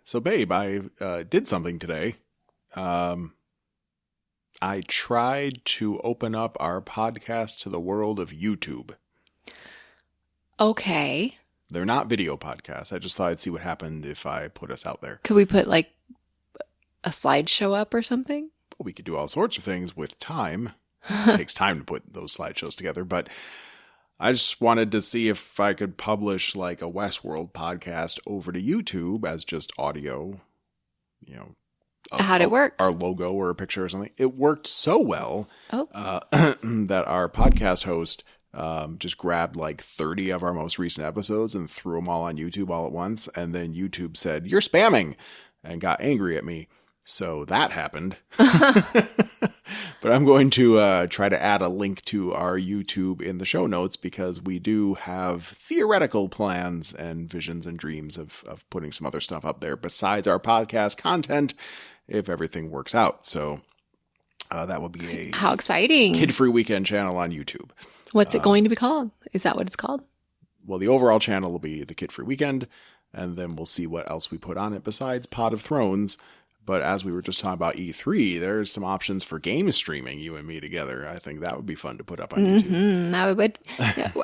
So, babe, I did something today. I tried to open up our podcast to the world of YouTube. Okay. They're not video podcasts. I just thought I'd see what happened if I put us out there. Could we put like a slideshow up or something? Well, we could do all sorts of things with time. It takes time to put those slideshows together, but I just wanted to see if I could publish like a Westworld podcast over to YouTube as just audio, you know. How'd it work? Our logo or a picture or something. It worked so well that our podcast host just grabbed like 30 of our most recent episodes and threw them all on YouTube all at once. And then YouTube said, "You're spamming," and got angry at me. So that happened. But I'm going to try to add a link to our YouTube in the show notes because we do have theoretical plans and visions and dreams of putting some other stuff up there besides our podcast content if everything works out. So that would be a how exciting kid-free weekend channel on YouTube. What's it going to be called? Is that what it's called? Well, the overall channel will be the Kid-Free Weekend, and then we'll see what else we put on it besides Pod of Thrones. But as we were just talking about E3, there's some options for game streaming, you and me together. I think that would be fun to put up on YouTube. That would.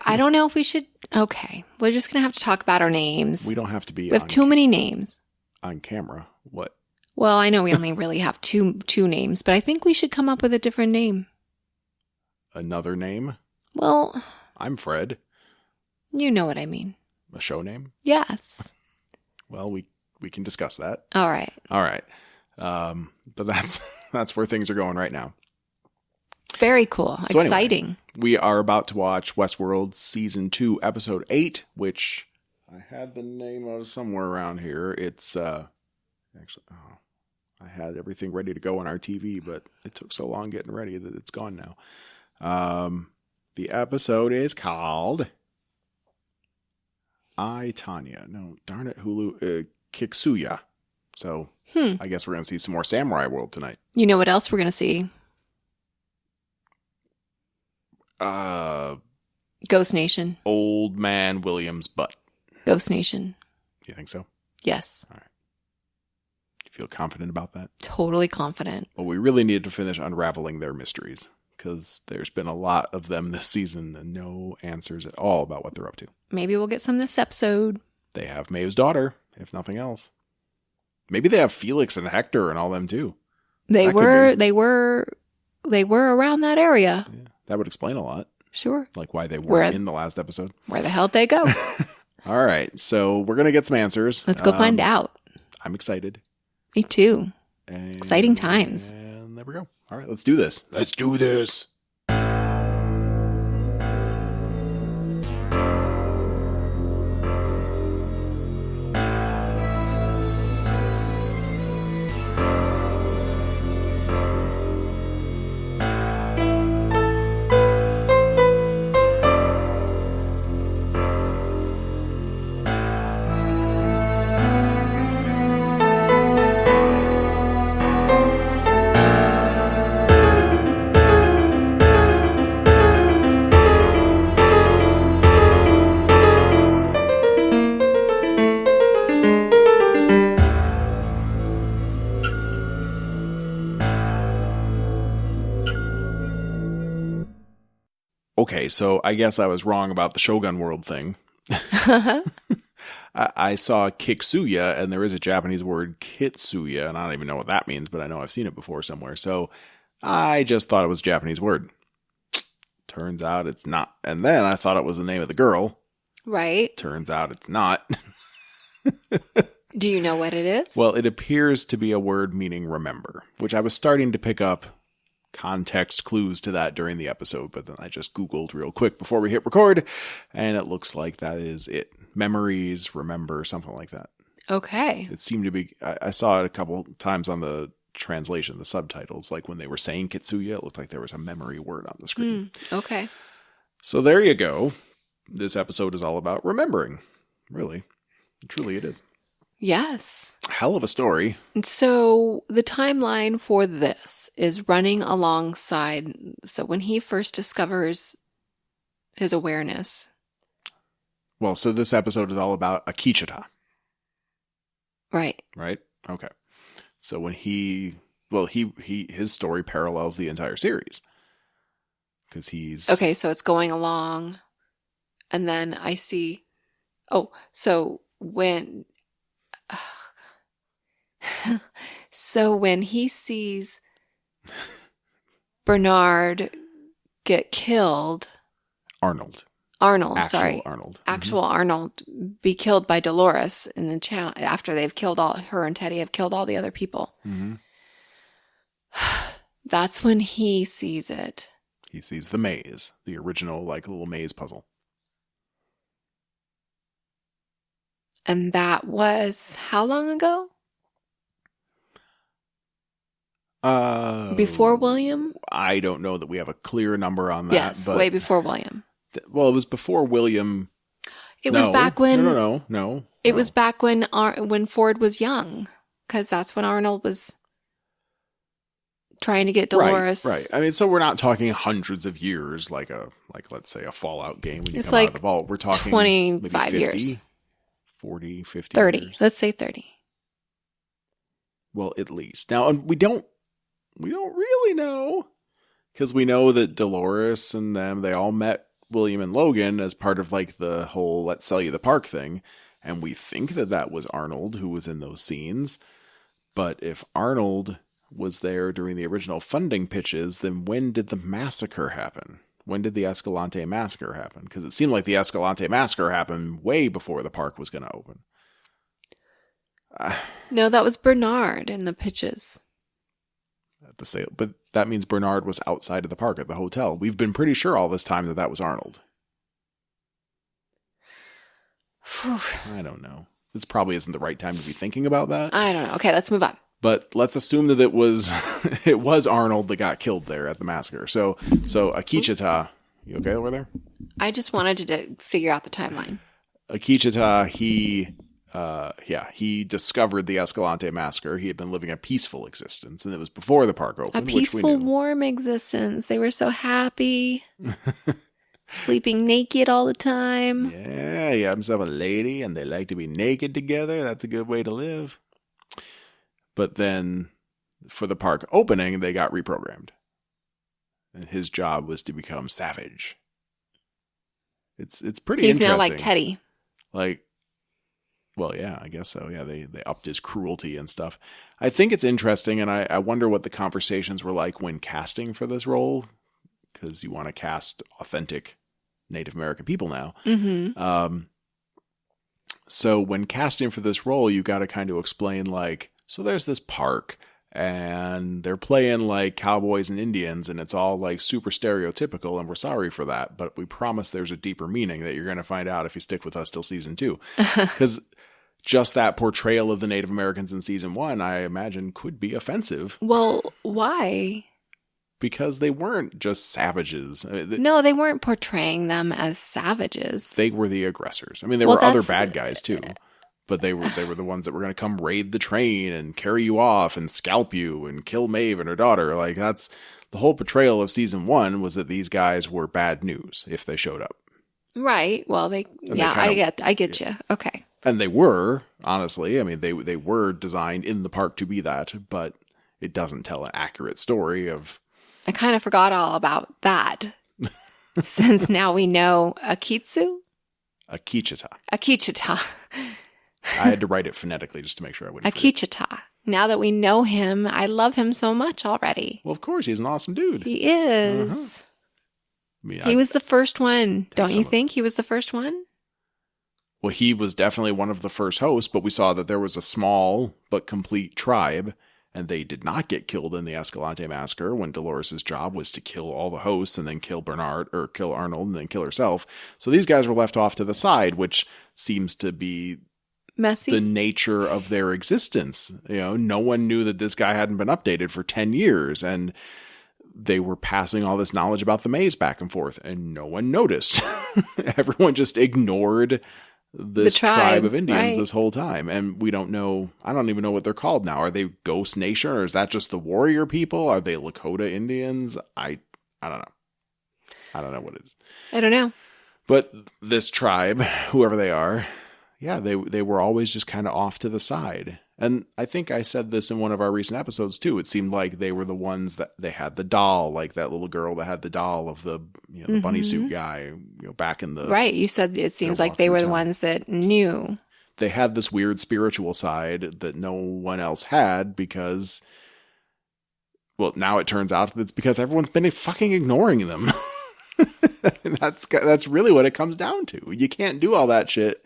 I don't know if we should. Okay. We're just going to have to talk about our names. We don't have to be We have too many names. On camera. What? Well, I know we only really have two names, but I think we should come up with a different name. Another name? Well, I'm Fred. You know what I mean. A show name? Yes. Well, we can discuss that. All right. But that's where things are going right now. Very cool. So exciting. Anyway, we are about to watch Westworld Season 2, Episode 8, which I had the name of somewhere around here. It's, actually, I had everything ready to go on our TV, but it took so long getting ready that it's gone now. The episode is called I, Tanya. No, darn it, Hulu. Kiksuya. So I guess we're going to see some more Samurai World tonight. You know what else we're going to see? Ghost Nation. Old Man William's butt. Ghost Nation. You think so? Yes. All right. You feel confident about that? Totally confident. Well, we really need to finish unraveling their mysteries because there's been a lot of them this season and no answers at all about what they're up to. Maybe we'll get some this episode. They have Maeve's daughter, if nothing else. Maybe they have Felix and Hector and all them too. They were around that area. Yeah, that would explain a lot. Sure. Like why they weren't in the last episode. Where the hell did they go? All right. So we're going to get some answers. Let's go find out. I'm excited. Me too. And, exciting times. And there we go. All right. Let's do this. Let's do this. Okay, so I guess I was wrong about the Shogun World thing. I saw Kiksuya, and there is a Japanese word Kitsuya, and I don't even know what that means, but I know I've seen it before somewhere. So I just thought it was a Japanese word. Turns out it's not. And then I thought it was the name of the girl. Right. Turns out it's not. Do you know what it is? Well, it appears to be a word meaning remember, which I was starting to pick up context clues to that during the episode, but then I just Googled real quick before we hit record, and it looks like that is it. Memories, remember, something like that. Okay. It seemed to be, I saw it a couple times on the translation, the subtitles, like when they were saying Kitsuya, it looked like there was a memory word on the screen. Okay. So there you go. This episode is all about remembering. Really. Truly it is. Yes. Hell of a story. So the timeline for this is running alongside. So when he first discovers his awareness. Well, so this episode is all about Akecheta. Right. right? Okay. So when his story parallels the entire series. Because he's... Okay, so it's going along, and then I see... Oh, so when... So when he sees Bernard get killed... Arnold, Arnold, actual sorry. Arnold. Actual Arnold be killed by Dolores in the channel after they've killed her and Teddy have killed all the other people. Mm-hmm. That's when he sees it. He sees the maze, the original like little maze puzzle. And that was how long ago? Before William? I don't know that we have a clear number on that. Yes, but, way before William. Well, it was before William. It was back when... No. It was back when Ford was young. Because that's when Arnold was trying to get Dolores. Right. I mean, so we're not talking hundreds of years like let's say a Fallout game when you come out of the vault. We're talking 25 maybe 50, years. 40, 50 30. years. Let's say 30. Well, at least. Now, we don't really know, because we know that Dolores and them, they all met William and Logan as part of like the whole let's sell you the park thing. And we think that was Arnold who was in those scenes. But if Arnold was there during the original funding pitches, then when did the massacre happen? When did the Escalante massacre happen? Because it seemed like the Escalante massacre happened way before the park was going to open. No, that was Bernard in the pitches. At the sale, but that means Bernard was outside of the park at the hotel. We've been pretty sure all this time that was Arnold. I don't know. This probably isn't the right time to be thinking about that. I don't know. Okay, let's move on. But let's assume that it was it was Arnold that got killed there at the massacre. So Akecheta, you okay over there? I just wanted to figure out the timeline. Akecheta, he discovered the Escalante massacre. He had been living a peaceful existence, and it was before the park opened. A peaceful, warm existence. They were so happy. Sleeping naked all the time. Yeah, he had himself a lady, and they like to be naked together. That's a good way to live. But then, for the park opening, they got reprogrammed. And his job was to become savage. It's pretty He's interesting. now like Teddy. Like, well, yeah, I guess so. Yeah, they upped his cruelty and stuff. I think it's interesting, and I wonder what the conversations were like when casting for this role, because you want to cast authentic Native American people now. Mm-hmm. So when casting for this role, you got to kind of explain, like, so there's this park, and they're playing like cowboys and Indians, and it's all like super stereotypical, and we're sorry for that, but we promise there's a deeper meaning that you're going to find out if you stick with us till season 2. Because just that portrayal of the Native Americans in season 1, I imagine, could be offensive. Well, why? Because they weren't just savages. No, they weren't portraying them as savages. They were the aggressors. I mean, there were other bad guys too, but they were the ones that were going to come raid the train and carry you off and scalp you and kill Maeve and her daughter. Like, that's the whole portrayal of season 1, was that these guys were bad news if they showed up. Right. Well, I get you. Okay. And they were, honestly. I mean, they were designed in the park to be that, but it doesn't tell an accurate story of. I kind of forgot all about that. Since now we know Akecheta. Akecheta. I had to write it phonetically just to make sure I wouldn't forget. Akecheta. Now that we know him, I love him so much already. Well, of course, he's an awesome dude. He is. Uh-huh. I mean, he was the first one. Don't you think he was the first one? Well, he was definitely one of the first hosts, but we saw that there was a small but complete tribe, and they did not get killed in the Escalante massacre when Dolores' job was to kill all the hosts and then kill kill Arnold and then kill herself. So these guys were left off to the side, which seems to be messy. The nature of their existence. You know, no one knew that this guy hadn't been updated for 10 years, and they were passing all this knowledge about the maze back and forth, and no one noticed. Everyone just ignored this tribe of Indians this whole time. And we don't know, I don't even know what they're called now. Are they Ghost Nation, or is that just the warrior people? Are they Lakota Indians? I don't know. I don't know what it is. I don't know. But this tribe, whoever they are, Yeah, they were always just kind of off to the side. And I think I said this in one of our recent episodes too. It seemed like they were the ones that they had the doll, like that little girl that had the doll of the the bunny suit guy, back in the Right. You said it seems like they were the ones that knew. They had this weird spiritual side that no one else had because, well, now it turns out that it's because everyone's been fucking ignoring them. That's really what it comes down to. You can't do all that shit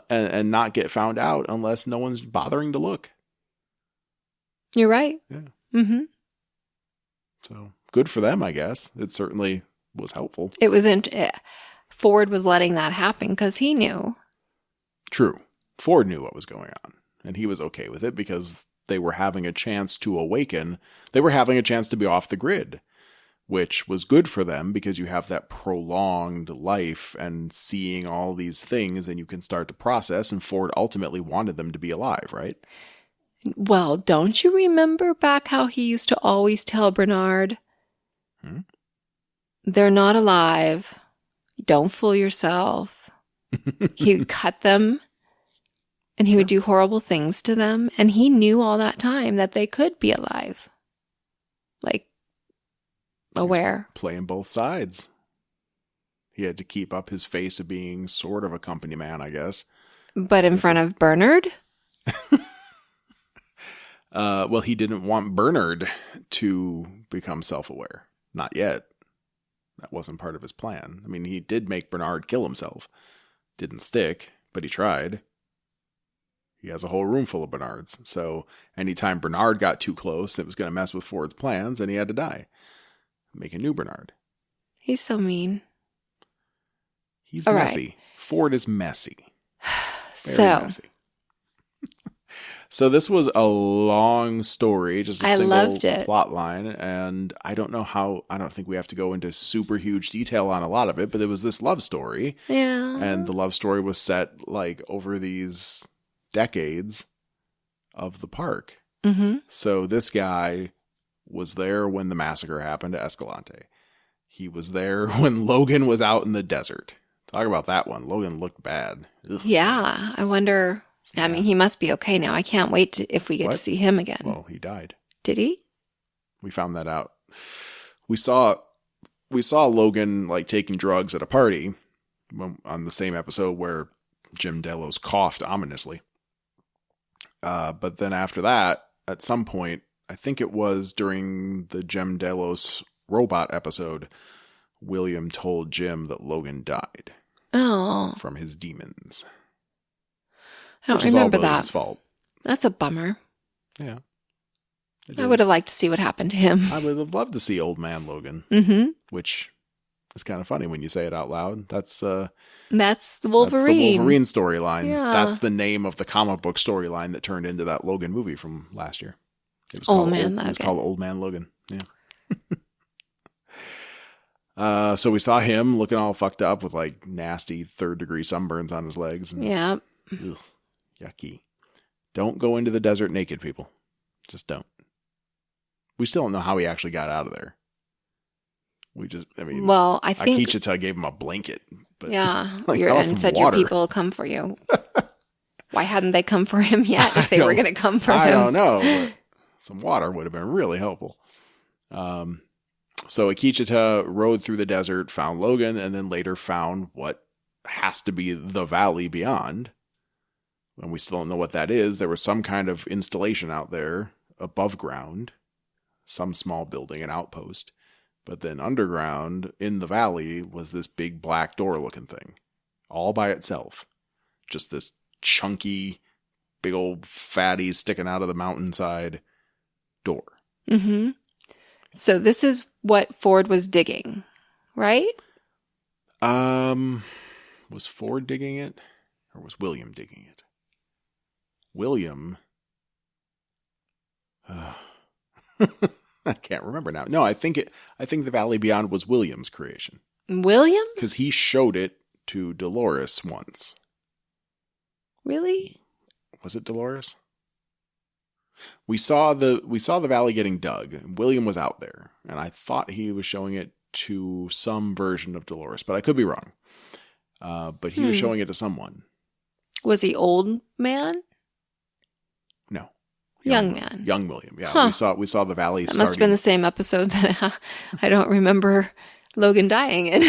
and not get found out unless no one's bothering to look. You're right. Yeah. Mm-hmm. So good for them, I guess. It certainly was helpful. It was Ford was letting that happen because he knew. True. Ford knew what was going on, and he was okay with it because they were having a chance to awaken. They were having a chance to be off the grid, which was good for them because you have that prolonged life and seeing all these things, and you can start to process, and Ford ultimately wanted them to be alive, right? Well, don't you remember back how he used to always tell Bernard, they're not alive. Don't fool yourself. He would cut them, and he would do horrible things to them, and he knew all that time that they could be alive. Like, aware. Playing both sides. He had to keep up his face of being sort of a company man, I guess. But in front of Bernard? Well, he didn't want Bernard to become self-aware. Not yet. That wasn't part of his plan. I mean, he did make Bernard kill himself. Didn't stick, but he tried. He has a whole room full of Bernards. So anytime Bernard got too close, it was going to mess with Ford's plans, and he had to die. Make a new Bernard. He's so mean. He's all messy. Right. Ford is messy. Very messy. So this was a long story, just a single plot line, and I don't think we have to go into super huge detail on a lot of it, but it was this love story. Yeah. And the love story was set like over these decades of the park. Mm-hmm. So this guy was there when the massacre happened at Escalante. He was there when Logan was out in the desert. Talk about that one. Logan looked bad. Ugh. Yeah. I wonder... I mean, he must be okay now. I can't wait if we get to see him again. Well, he died. Did he? We found that out. We saw Logan like taking drugs at a party on the same episode where Jim Delos coughed ominously. But then after that, at some point, I think it was during the Jim Delos robot episode, William told Jim that Logan died. Oh. From his demons. I don't remember that. William's fault. That's a bummer. Yeah. I would have liked to see what happened to him. I would have loved to see old man Logan. Mm-hmm. Which is kind of funny when you say it out loud. That's the Wolverine. That's the Wolverine storyline. Yeah. That's the name of the comic book storyline that turned into that Logan movie from last year. It was called Old Man Logan. Yeah. So we saw him looking all fucked up with like nasty 3rd-degree sunburns on his legs. And, yeah. Ugh, yucky. Don't go into the desert naked, people. Just don't. We still don't know how he actually got out of there. I think Akecheta gave him a blanket. But yeah, like, and said your people will come for you. Why hadn't they come for him yet if they were going to come for him? I don't know. But some water would have been really helpful. So Akecheta rode through the desert, found Logan, and then later found what has to be the valley beyond. And we still don't know what that is. There was some kind of installation out there above ground, some small building, an outpost. But then underground in the valley was this big black door looking thing, all by itself. Just this chunky, big old fatty sticking out of the mountainside door. Mm-hmm. So this is what Ford was digging, right? Was Ford digging it, or was William digging it? William. I can't remember now. No, I think the Valley Beyond was William's creation. William? Because he showed it to Dolores once. Really? Was it Dolores? We saw the valley getting dug. William was out there, and I thought he was showing it to some version of Dolores, but I could be wrong. But he was showing it to someone. Was he old man? No. Young man. Young William. Yeah. Huh. We saw the valley That starting. must have been the same episode that I don't remember Logan dying in.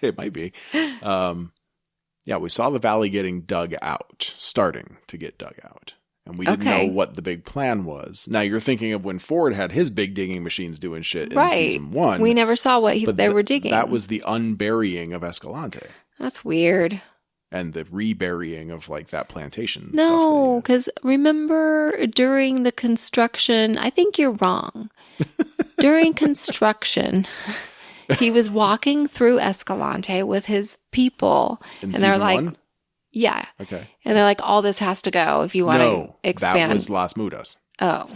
It might be. Yeah, we saw the valley getting dug out, starting to get dug out. And we didn't know what the big plan was. Now, you're thinking of when Ford had his big digging machines doing shit in season 1. We never saw what they were digging. That was the unburying of Escalante. That's weird. And the reburying of, like, that plantation. No, because remember during the construction, I think you're wrong. During construction, he was walking through Escalante with his people. And they're season like, 1? Yeah. Okay. And they're like, all this has to go if you want to expand. That was Las Mudas. Oh.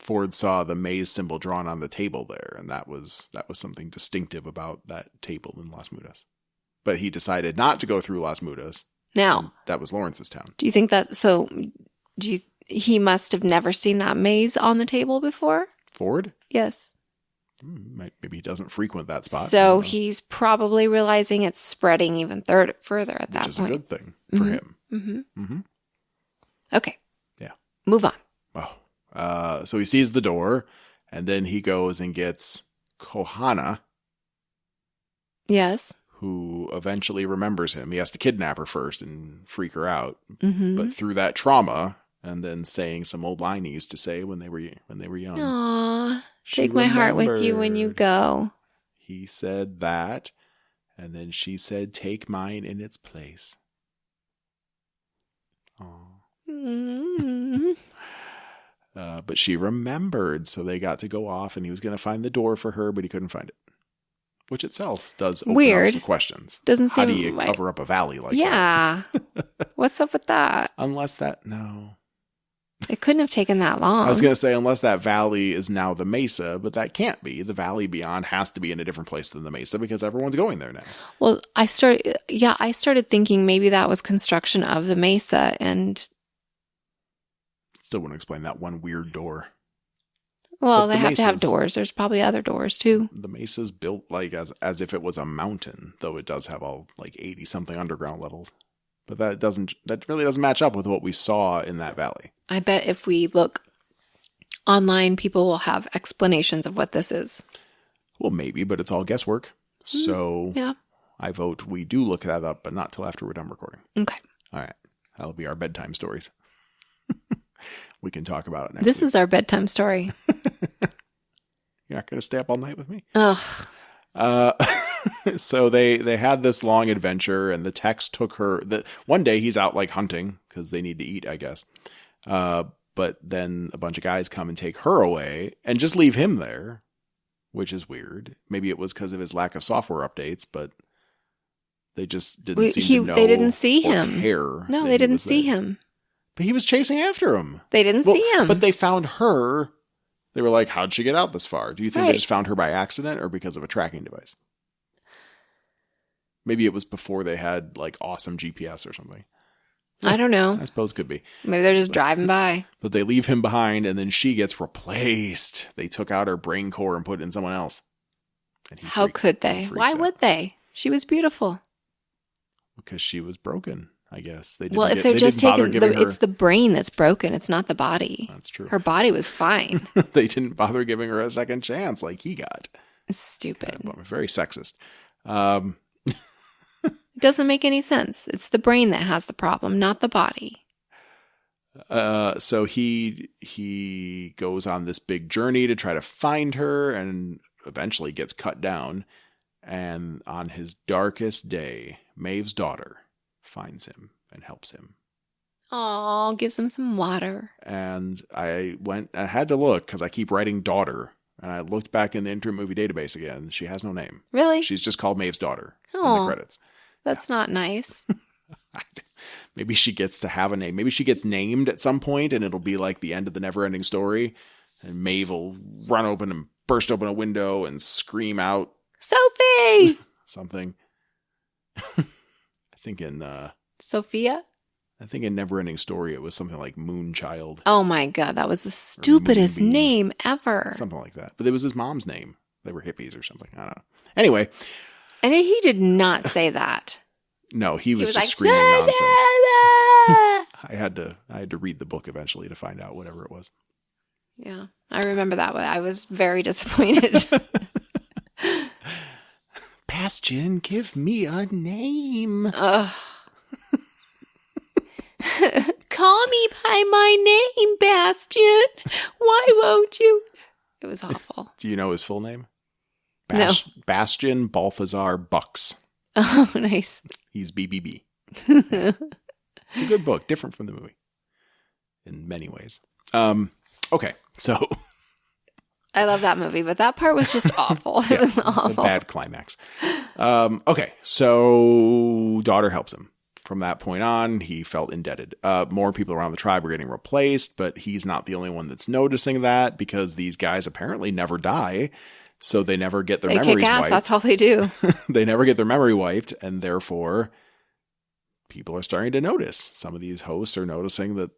Ford saw the maze symbol drawn on the table there, and that was something distinctive about that table in Las Mudas. But he decided not to go through Las Mudas. Now, that was Lawrence's town. Do you think that, he must have never seen that maze on the table before? Ford? Yes. Maybe he doesn't frequent that spot. So he's probably realizing it's spreading even further at that point. Which is a good thing for him. Mm-hmm. Mm-hmm. Okay. Yeah. Move on. Oh. So he sees the door, and then he goes and gets Kohana. Yes. Who eventually remembers him. He has to kidnap her first and freak her out. Mm-hmm. But through that trauma, and then saying some old line he used to say when they were young. Aww. Take my heart with you when you go. He said that, and then she said, take mine in its place. Mm-hmm. But she remembered, so they got to go off, and he was going to find the door for her, but he couldn't find it. Which itself does open up some questions. Doesn't seem How do you cover up a valley like that? Yeah. What's up with that? No. It couldn't have taken that long. I was going to say, unless that valley is now the Mesa, but that can't be. The valley beyond has to be in a different place than the Mesa because everyone's going there now. Well, I started thinking maybe that was construction of the Mesa and... Still wouldn't explain that one weird door. Well, they have to have doors. There's probably other doors too. The Mesa's built like as if it was a mountain, though it does have all like 80 something underground levels. But that really doesn't match up with what we saw in that valley. I bet if we look online, people will have explanations of what this is. Well, maybe, but it's all guesswork. So yeah. I vote we do look that up, but not till after we're done recording. Okay. All right. That'll be our bedtime stories. We can talk about it next This week. is our bedtime story. You're not going to stay up all night with me? Ugh. So they had this long adventure, and the Tex took her. One day he's out like hunting because they need to eat, I guess. But then a bunch of guys come and take her away and just leave him there, which is weird. Maybe it was because of his lack of software updates, but they just didn't seem to know. They didn't see him. Care no, they didn't see him. But he was chasing after him. They didn't see him. But they found her. They were like, how'd she get out this far? Do you think they just found her by accident or because of a tracking device? Maybe it was before they had like awesome GPS or something. I don't know. I suppose it could be. Maybe they're just driving by. But they leave him behind, and then she gets replaced. They took out her brain core and put it in someone else. How could they? Why would they? She was beautiful. Because she was broken, I guess. If they're just taking it's the brain that's broken. It's not the body. That's true. Her body was fine. They didn't bother giving her a second chance like he got. It's stupid. Very sexist. It doesn't make any sense. It's the brain that has the problem, not the body. So he goes on this big journey to try to find her and eventually gets cut down. And on his darkest day, Maeve's daughter finds him and helps him. Oh, gives him some water. And I had to look because I keep writing daughter. And I looked back in the interim movie database again. She has no name. Really? She's just called Maeve's daughter in the credits. That's not nice. Maybe she gets to have a name. Maybe she gets named at some point and it'll be like the end of the never-ending story. And Maeve will run open and burst open a window and scream out, Sophie! Something. Sophia? I think in Neverending Story it was something like Moonchild. Oh my god, that was the stupidest name ever. Something like that. But it was his mom's name. They were hippies or something. I don't know. Anyway. And he did not say that. No, he was just like, screaming nonsense. "Ah!" I had to read the book eventually to find out whatever it was. Yeah, I remember that one. I was very disappointed. Bastion, give me a name. Ugh. Call me by my name, Bastion. Why won't you? It was awful. Do you know his full name? No. Bastion Balthazar Bucks. Oh, nice. He's BBB. Yeah. It's a good book, different from the movie in many ways. Okay, so I love that movie, but that part was just awful. It was awful. It's a bad climax. Okay, so daughter helps him. From that point on, he felt indebted. More people around the tribe are getting replaced, but he's not the only one that's noticing that because these guys apparently never die, so they never get their memories kick ass, wiped. that's all they do. They never get their memory wiped, and therefore people are starting to notice. Some of these hosts are noticing that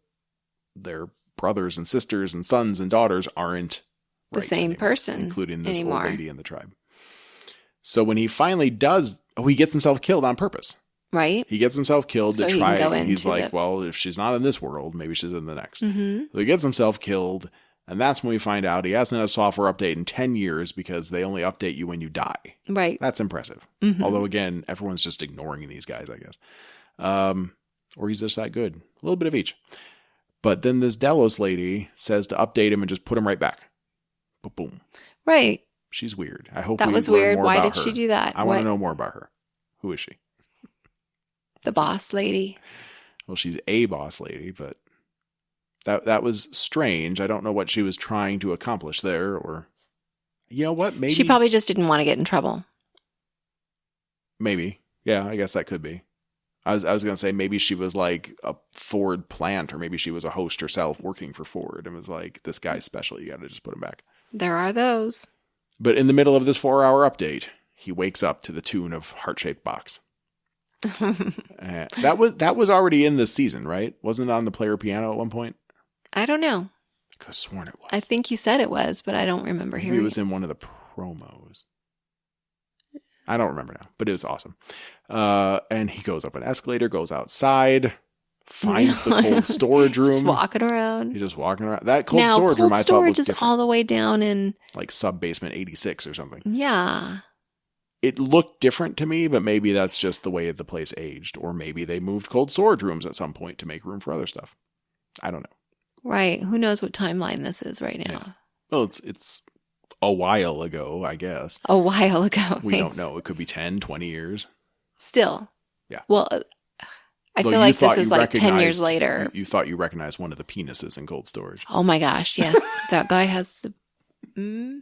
their brothers and sisters and sons and daughters aren't The same anymore, person including this anymore. old lady in the tribe. So when he finally does, he gets himself killed on purpose. Right? He gets himself killed So to he try. can go He's into like, well, if she's not in this world, maybe she's in the next. Mm-hmm. So he gets himself killed, and that's when we find out he hasn't had a software update in 10 years because they only update you when you die. Right. That's impressive. Mm-hmm. Although, again, everyone's just ignoring these guys, I guess. Or he's just that good. A little bit of each. But then this Delos lady says to update him and just put him right back. Boom. Right. She's weird. I hope That we was learn weird. more Why about did she her. do that? I want to know more about her. Who is she? The boss lady. Well, she's a boss lady, but that was strange. I don't know what she was trying to accomplish there, or you know what? Maybe She probably just didn't want to get in trouble. Maybe. Yeah, I guess that could be. I was going to say maybe she was like a Ford plant, or maybe she was a host herself working for Ford and was like, this guy's special. You got to just put him back. There are those. But in the middle of this 4-hour update, he wakes up to the tune of Heart-Shaped Box. That was already in this season, right? Wasn't it on the player piano at one point? I don't know. I could have sworn it was. I think you said it was, but I don't remember Maybe hearing it was in one of the promos. I don't remember now, but it was awesome. And he goes up an escalator, goes outside, finds the cold storage room. Just walking around. He's just walking around. That cold storage room, I thought, storage was is different. all the way down in Like sub-basement 86 or something. Yeah. It looked different to me, but maybe that's just the way the place aged. Or maybe they moved cold storage rooms at some point to make room for other stuff. I don't know. Right. Who knows what timeline this is right now? Yeah. Well, it's a while ago, I guess. A while ago. We Thanks. don't know. It could be 10, 20 years. Still. Yeah. Well, I feel like this is like 10 years later. You thought you recognized one of the penises in cold storage. Oh my gosh. Yes. That guy has the...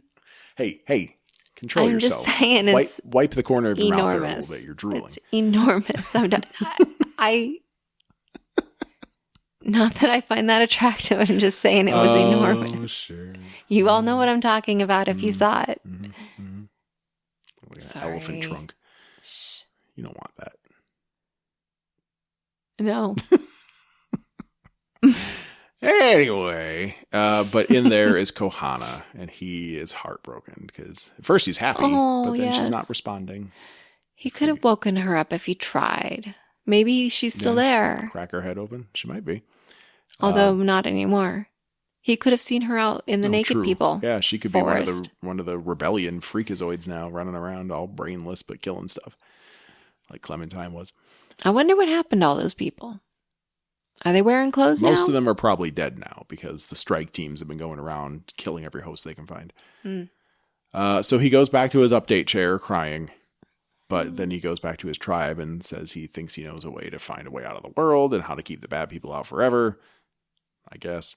Hey. Control I'm yourself. just saying it's wipe the corner of your mouth there a enormous. little bit. You're drooling. It's enormous. Not that I find that attractive. I'm just saying it was enormous. Sure. You all know what I'm talking about if you saw it. Mm-hmm. Sorry. Elephant trunk. Shh. You don't want that. No. Anyway, but in there is Kohana, and he is heartbroken because at first he's happy, Oh, but then yes. she's not responding. He could have woken her up if he tried. Maybe she's still there. Crack her head open. She might be. Although not anymore. He could have seen her out in the naked true. people. Yeah, she could forest. be one of the rebellion freakazoids now, running around all brainless but killing stuff, like Clementine was. I wonder what happened to all those people. Are they wearing clothes now? Most of them are probably dead now because the strike teams have been going around killing every host they can find. So he goes back to his update chair crying, but then he goes back to his tribe and says he thinks he knows a way to find a way out of the world and how to keep the bad people out forever, I guess.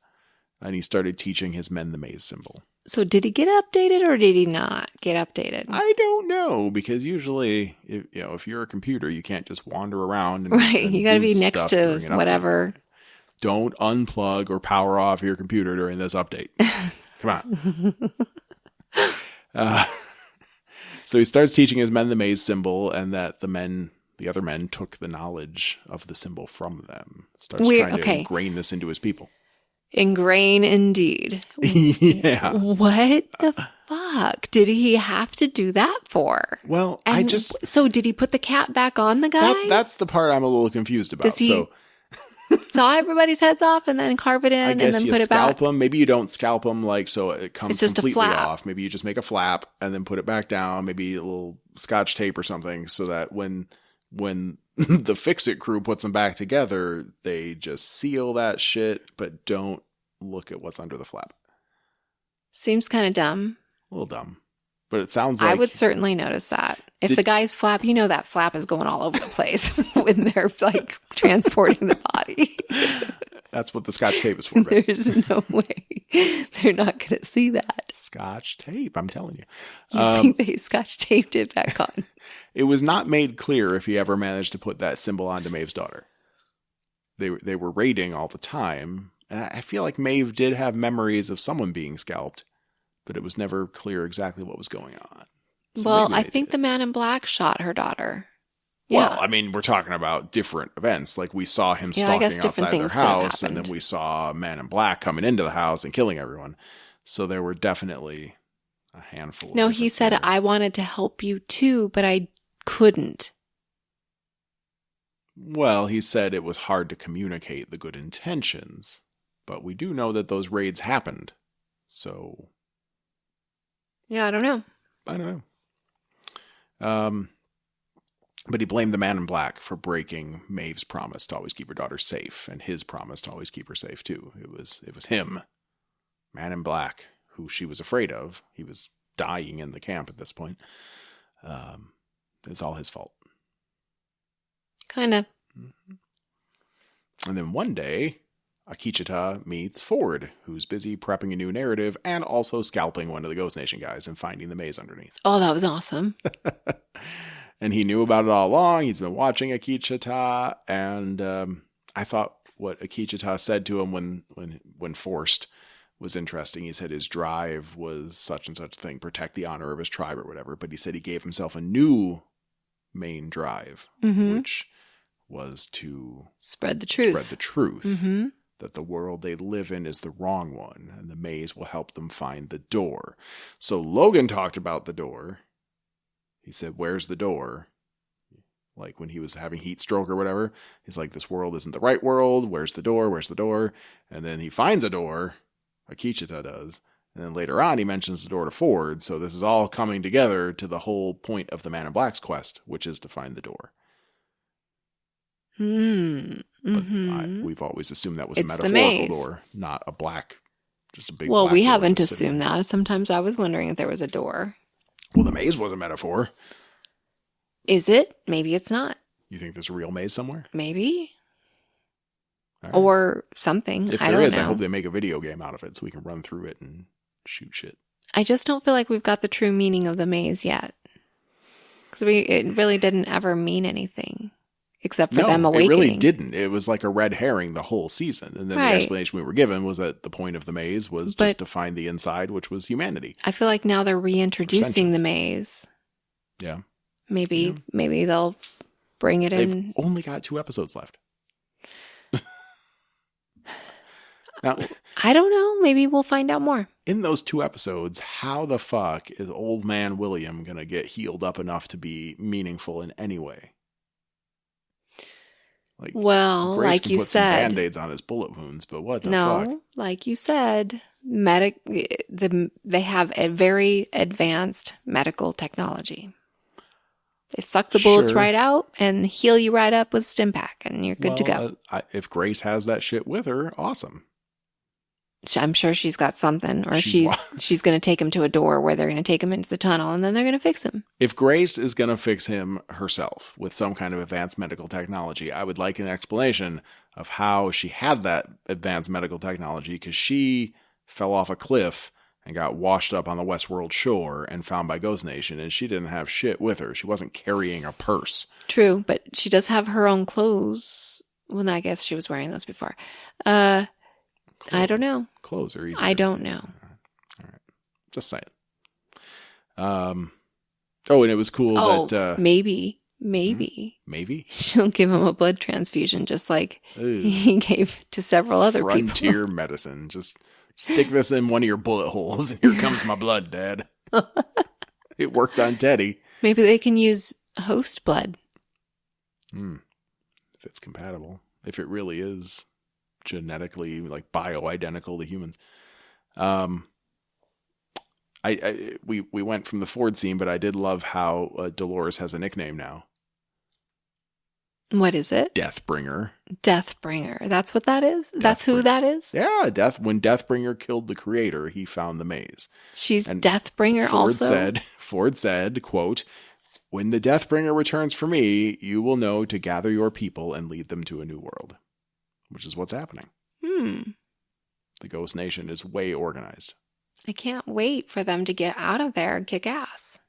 And he started teaching his men the maze symbol. So did he get updated or did he not get updated? I don't know, because usually, if you're a computer, you can't just wander around. Right, you got to be do next stuff to during an whatever. update. Don't unplug or power off your computer during this update. Come on. So he starts teaching his men the maze symbol, and that the other men took the knowledge of the symbol from them. Starts trying to ingrain this into his people. Ingrain indeed. Yeah. What the fuck did he have to do that for? Well, So did he put the cap back on the guy? That's the part I'm a little confused about. Does he saw everybody's heads off and then carve it in and then put it back? I guess you scalp them. Maybe you don't scalp them like so it comes just completely off. Maybe you just make a flap and then put it back down. Maybe a little scotch tape or something so that when the Fix-It crew puts them back together, they just seal that shit but don't look at what's under the flap. Seems kind of dumb. A little dumb. But it sounds like... I would certainly notice that. If the guy's flap, that flap is going all over the place when they're like transporting the body. That's what the scotch tape is for. Right? There's no way they're not going to see that. Scotch tape, I'm telling you. You think they scotch taped it back on? It was not made clear if he ever managed to put that symbol onto Maeve's daughter. They were raiding all the time. And I feel like Maeve did have memories of someone being scalped, but it was never clear exactly what was going on. So well, I think the man in black shot her daughter. Well, I mean, we're talking about different events. Like we saw him stalking outside their house, and then we saw a man in black coming into the house and killing everyone. So there were definitely a handful. No, he said, I wanted to help you too, but I couldn't. Well, he said it was hard to communicate the good intentions, but we do know that those raids happened. So. Yeah, I don't know. But he blamed the man in black for breaking Maeve's promise to always keep her daughter safe, and his promise to always keep her safe too. It was him, man in black, who she was afraid of. He was dying in the camp at this point. It's all his fault. Kind of. Mm-hmm. And then one day, Akecheta meets Ford, who's busy prepping a new narrative and also scalping one of the Ghost Nation guys and finding the maze underneath. Oh, that was awesome. And he knew about it all along. He's been watching Akecheta, and I thought what Akecheta said to him when forced was interesting. He said his drive was such and such thing, protect the honor of his tribe or whatever. But he said he gave himself a new main drive, which was to spread the truth. Mm-hmm. That the world they live in is the wrong one, and the maze will help them find the door. So Logan talked about the door. He said, where's the door? Like when he was having heat stroke or whatever. He's like, this world isn't the right world. Where's the door? Where's the door? And then he finds a door. Akecheta does. And then later on, he mentions the door to Ford. So this is all coming together to the whole point of the Man in Black's quest, which is to find the door. But we've always assumed that was a metaphorical door, not a black, just a big Well, black we door haven't just sitting assumed there. that. Sometimes I was wondering if there was a door. Well, the maze was a metaphor. Is it? Maybe it's not. You think there's a real maze somewhere? Maybe. Right. Or something. If there is, I hope they make a video game out of it so we can run through it and shoot shit. I just don't feel like we've got the true meaning of the maze yet. Because it really didn't ever mean anything. Except for them awakening. It really didn't. It was like a red herring the whole season. And then the explanation we were given was that the point of the maze was just to find the inside, which was humanity. I feel like now they're reintroducing the maze. Yeah. Maybe they'll bring it in. They've only got 2 episodes left. Now, I don't know. Maybe we'll find out more. In those 2 episodes, how the fuck is old man William going to get healed up enough to be meaningful in any way? Well, Grace like can you put said, some Band-Aids on his bullet wounds, but what the fuck? No, like you said, they have a very advanced medical technology. They suck the bullets right out and heal you right up with stim pack, and you're good to go. If Grace has that shit with her, awesome. I'm sure she's got something, or she's going to take him to a door where they're going to take him into the tunnel, and then they're going to fix him. If Grace is going to fix him herself with some kind of advanced medical technology, I would like an explanation of how she had that advanced medical technology, because she fell off a cliff and got washed up on the Westworld shore and found by Ghost Nation, and she didn't have shit with her. She wasn't carrying a purse. True, but she does have her own clothes. Well, I guess she was wearing those before. I don't know. Clothes are easy. I don't know. All right. Just saying. And it was cool that... Maybe. Maybe? She'll give him a blood transfusion just like he gave to several other people. Frontier medicine. Just stick this in one of your bullet holes and here comes my blood, Dad. It worked on Teddy. Maybe they can use host blood. If it's compatible. If it really is genetically, like, bioidentical to humans. We went from the Ford scene, but I did love how Dolores has a nickname now. What is it? Deathbringer. Deathbringer. That's what that is? That's who that is? Yeah, when Deathbringer killed the creator, he found the maze. She's And Deathbringer Ford said, quote, "When the Deathbringer returns for me, you will know to gather your people and lead them to a new world." Which is what's happening. The Ghost Nation is way organized. I can't wait for them to get out of there and kick ass.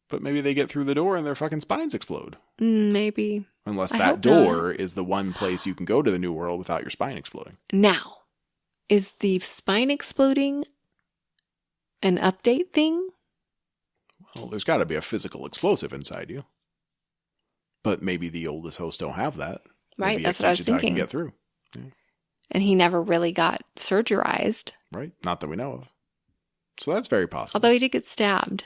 But maybe they get through the door and their fucking spines explode. Maybe. Unless that door is the one place you can go to the new world without your spine exploding. Now, is the spine exploding an update thing? Well, there's got to be a physical explosive inside you. But maybe the oldest hosts don't have that. Right, maybe that's what I was thinking. Can get through. Yeah. And he never really got surgerized. Right, not that we know of. So that's very possible. Although he did get stabbed.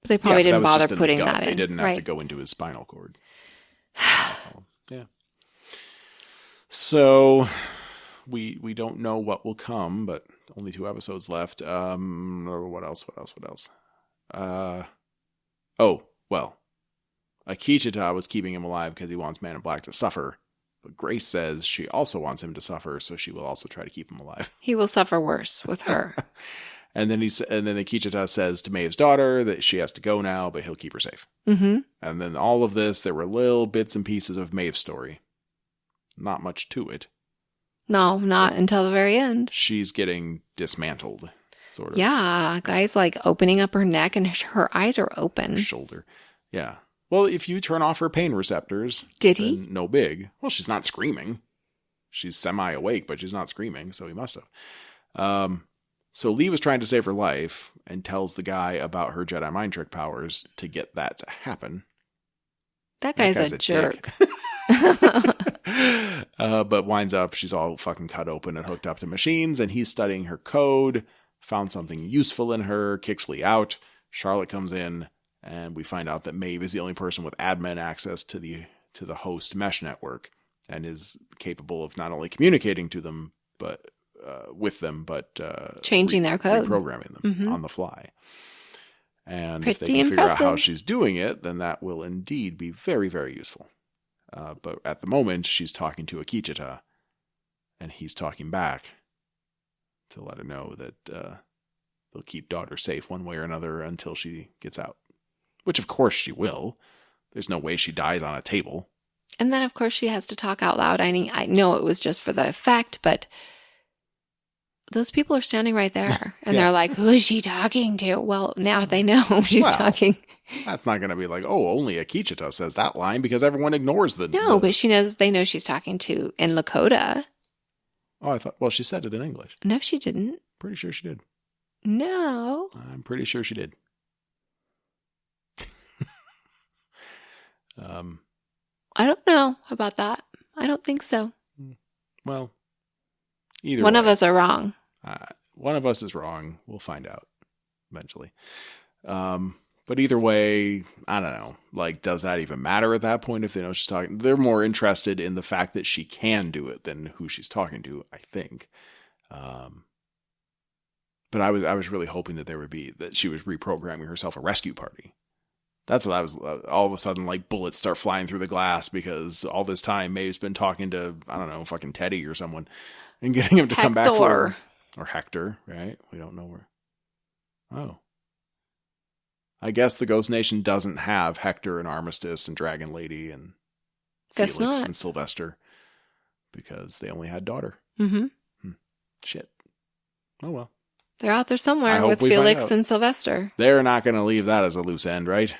But they probably didn't bother putting that in. They didn't have to go into his spinal cord. Yeah. So we don't know what will come, but only 2 episodes left. What else? Akecheta was keeping him alive because he wants Man in Black to suffer. But Grace says she also wants him to suffer, so she will also try to keep him alive. He will suffer worse with her. And then Akecheta says to Maeve's daughter that she has to go now, but he'll keep her safe. Mm-hmm. And then all of this, there were little bits and pieces of Maeve's story. Not much to it. No, not until the very end. She's getting dismantled, sort of. Yeah, guy's like opening up her neck and her eyes are open. Her shoulder. Yeah. Well, if you turn off her pain receptors... Did he? No big. Well, she's not screaming. She's semi-awake, but she's not screaming, so he must have. So Lee was trying to save her life and tells the guy about her Jedi mind trick powers to get that to happen. That guy's a jerk. But winds up, she's all fucking cut open and hooked up to machines, and he's studying her code, found something useful in her, kicks Lee out. Charlotte comes in, and we find out that Maeve is the only person with admin access to the host mesh network, and is capable of not only communicating to them, but with them, but changing their code, reprogramming them on the fly. And pretty if they can impressive. figure out how she's doing it, then that will indeed be very, very useful. But at the moment, she's talking to Akecheta, and he's talking back to let her know that they'll keep daughter safe one way or another until she gets out. Which, of course, she will. There's no way she dies on a table. And then, of course, she has to talk out loud. I mean, I know it was just for the effect, but those people are standing right there. And they're like, who is she talking to? Well, now they know she's talking. That's not going to be like, oh, only Akecheta says that line because everyone ignores the... No, but they know she's talking to in Lakota. Oh, I thought, well, she said it in English. No, she didn't. Pretty sure she did. No. I'm pretty sure she did. I don't know about that. I don't think so. Well, either one way, of us are wrong. One of us is wrong. We'll find out eventually. But either way, I don't know. Like, does that even matter at that point if they know she's talking? They're more interested in the fact that she can do it than who she's talking to, I think. But I was really hoping that she was reprogramming herself a rescue party. That's what I was, all of a sudden, like, bullets start flying through the glass because all this time Maeve's been talking to, I don't know, fucking Teddy or someone and getting him to come back for her. Or Hector, right? We don't know where. Oh. I guess the Ghost Nation doesn't have Hector and Armistice and Dragon Lady and Guess Felix not. and Sylvester because they only had daughter. Mm-hmm. Shit. Oh, well. They're out there somewhere with Felix and Sylvester. They're not going to leave that as a loose end, right?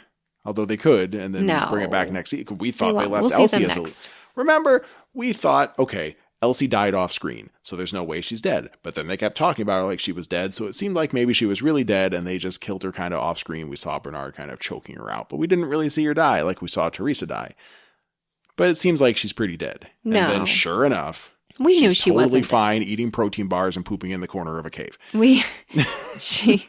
Although they could, and then bring it back next week. We thought they left Elsie as a loose. Remember, we thought, okay, Elsie died off screen, so there's no way she's dead. But then they kept talking about her like she was dead, so it seemed like maybe she was really dead, and they just killed her kind of off screen. We saw Bernard kind of choking her out, but we didn't really see her die like we saw Teresa die. But it seems like she's pretty dead. No. And then sure enough... We knew She's she totally wasn't. fine eating protein bars and pooping in the corner of a cave. She.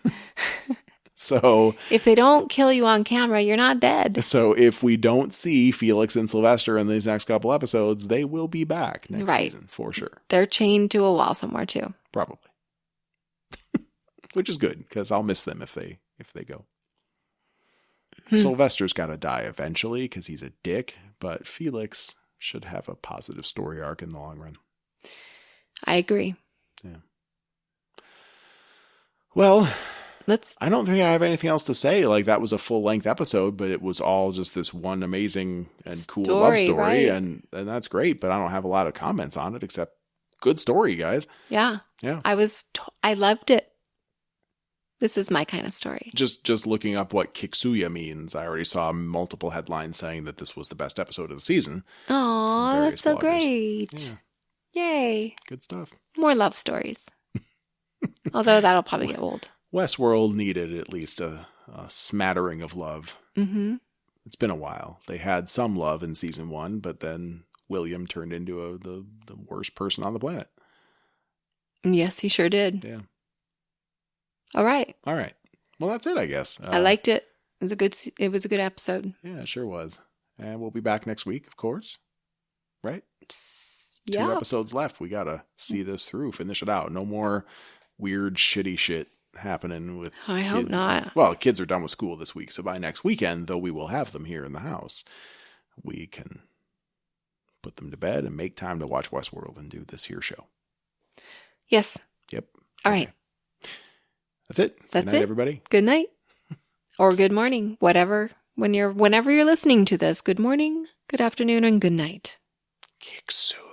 So If they don't kill you on camera, you're not dead. So if we don't see Felix and Sylvester in these next couple episodes, they will be back next season for sure. They're chained to a wall somewhere too. Probably. Which is good because I'll miss them if they go. Sylvester's got to die eventually because he's a dick, but Felix should have a positive story arc in the long run. I agree. Yeah. Well, I don't think I have anything else to say. Like, that was a full-length episode, but it was all just this one amazing and cool love story, right. and that's great, but I don't have a lot of comments on it, except good story, guys. Yeah. Yeah. I loved it. This is my kind of story. Just looking up what Kiksuya means, I already saw multiple headlines saying that this was the best episode of the season. Aw, that's so great. Yeah. Yay. Good stuff. More love stories. Although that'll probably get old. Westworld needed at least a smattering of love. Mm-hmm. It's been a while. They had some love in season 1, but then William turned into the worst person on the planet. Yes, he sure did. Yeah. All right. Well, that's it, I guess. I liked it. It was a good episode. Yeah, it sure was. And we'll be back next week, of course. Right? Yeah. 2 episodes left. We gotta see this through, finish it out. No more weird, shitty shit happening with I kids. hope not. Well, kids are done with school this week, so by next weekend, though we will have them here in the house, we can put them to bed and make time to watch Westworld and do this here show. Yes. Yep. All right. That's it. That's good night, it. everybody. Good night. Or good morning. Whenever you're listening to this. Good morning, good afternoon, and good night. Kiksuya.